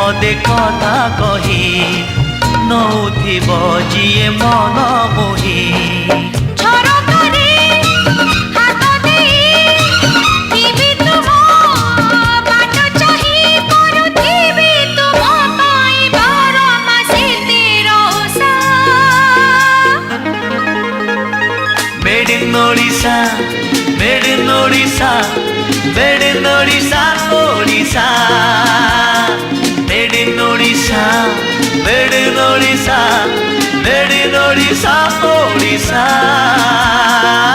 पदे कथा कही नौथिब जिए मन मोही Made in Odisha, made in Odisha, made in Odisha, Odisha. Made in Odisha, made in Odisha, made in Odisha, Odisha.